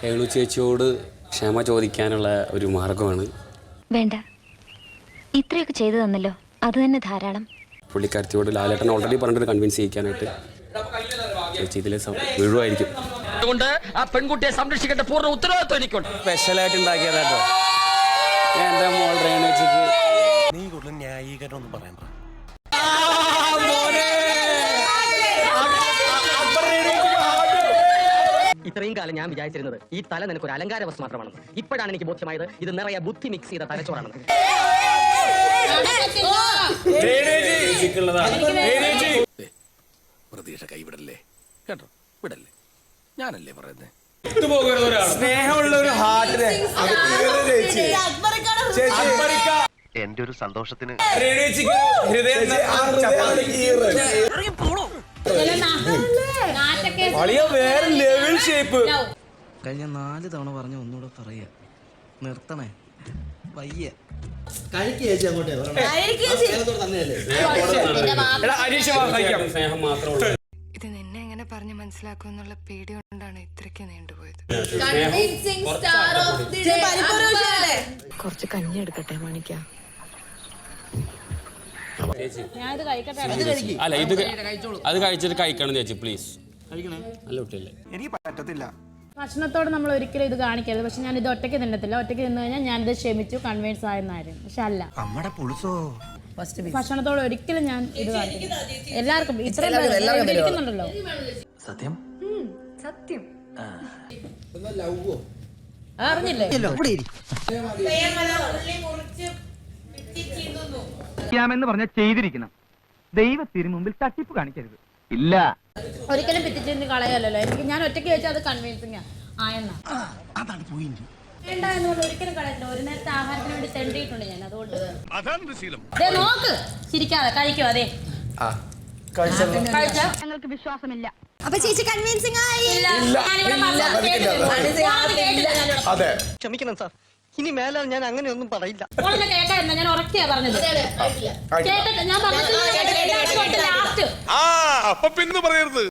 രേണു ചേച്ചിയോട് ക്ഷമ ചോദിക്കാനുള്ള ഒരു മാർഗമാണ്. വേണ്ട, ഇത്രയൊക്കെ ചെയ്തു തന്നല്ലോ, അത് തന്നെ ധാരാളം. പുള്ളിക്കാരത്തിയോട് ലാലേട്ടൻ ഓൾറെഡി പറഞ്ഞിട്ട് കൺവിൻസ് ചെയ്യിക്കാനായിട്ട് ചേച്ചി ഇതിൽ വീഴുമായിരിക്കും. അതുകൊണ്ട് ആ പെൺകുട്ടിയെ സംരക്ഷിക്കേണ്ട പൂർണ്ണ ഉത്തരവാദിത്വം എനിക്കുണ്ട്. സ്പെഷ്യലായിട്ട് ഉണ്ടാക്കിയതാട്ടോ. എൻ്റെ മോൾ രേണു ചേച്ചിക്ക് നീ കൂടുതൽ ന്യായീകരണം ഒന്നും പറയണ്ട. ഇത്രയും കാലം ഞാൻ വിചാരിച്ചിരുന്നത് ഈ തല നിനക്കൊരു അലങ്കാര വസ്തു മാത്രമാണെന്ന്. ഇപ്പോഴാണ് എനിക്ക് ബോധ്യമായത് ഇത് നിറയെ ബുദ്ധി മിക്സ് ചെയ്ത തലച്ചോറാണെന്ന്. പ്രതീക്ഷ കൈവിടല്ലേ കേട്ടോ, വിടല്ലേ, ഞാനല്ലേ പറയുന്നത്. സ്നേഹമുള്ള ഒരു ഹാർട്ട് എന്റെ ഒരു സന്തോഷത്തിന് വേറെ ലെവൽ ഷേപ്പ്. കഴിഞ്ഞ 4 തവണ പറഞ്ഞ ഒന്നുകൂടെ പറയാ, നിർത്തണേ വയ്യ. സ്നേഹം മാത്രമേ ഇത് നിന്നെ എങ്ങനെ പറഞ്ഞ് മനസ്സിലാക്കുമെന്നുള്ള പേടി കൊണ്ടാണ് ഇത്രയ്ക്ക് നീണ്ടുപോയത്. കുറച്ച് കഞ്ഞി എടുക്കട്ടെ മണിക്ക. അല്ല, ഇത് അത് കഴിച്ചിട്ട് കഴിക്കണം ചേച്ചി, പ്ലീസ്. നല്ല കുട്ടിയല്ലേ. എനിക്ക് പറ്റത്തില്ല. ഭക്ഷണത്തോട് നമ്മൾ ഒരിക്കലും ഇത് കാണിക്കരുത്. പക്ഷെ ഞാൻ ഇത് ഒറ്റയ്ക്ക് തിന്നത്തില്ല. ഒറ്റയ്ക്ക് തിന്നു കഴിഞ്ഞാൽ ഞാനിത് ക്ഷമിച്ചു കൺവിൻസ് ആയെന്നായിരുന്നു. പക്ഷെ അല്ല, ഭക്ഷണത്തോട് ഒരിക്കലും ഞാൻ ഇത് കാണിക്കില്ല. എല്ലാവർക്കും ഇരിക്കുന്നുണ്ടല്ലോ. സത്യം സത്യം അറിഞ്ഞില്ലേ? ചെയ്യാമെന്ന് പറഞ്ഞാൽ ചെയ്തിരിക്കണം. ദൈവത്തിന് മുമ്പിൽ തട്ടിപ്പ് കാണിക്കരുത്. ഇല്ല, ഒരിക്കലും പിറ്റിച്ചിന്ന് കളയല്ലോ. ഞാൻ ഒറ്റയ്ക്ക് വെച്ചാൽ അത് കൺവിൻസിങ് ആയെന്നാ. വേണ്ട എന്നുള്ള ഒരിക്കലും കളയത്തില്ല. ഒരു നേരത്തെ ആഹാരത്തിന് വേണ്ടി തെണ്ടിയിട്ടുണ്ട് ഞാൻ. അതുകൊണ്ട് നോക്ക്, ചിരിക്കാതെ കഴിക്കോ. അതെ, ഞങ്ങൾക്ക് വിശ്വാസമില്ല. അപ്പൊ ചേച്ചി കൺവിൻസിംഗ് ആയില്ല. ക്ഷമിക്കണം സാർ, ഇനി മേലാൽ ഞാൻ അങ്ങനെയൊന്നും പറയില്ല. കേട്ടായിരുന്നു, ഞാൻ ഉറക്കിയാ പറഞ്ഞത്. കേട്ടിട്ട് ഞാൻ പറഞ്ഞു. അപ്പൊ പിന്നെ പറയരുത്.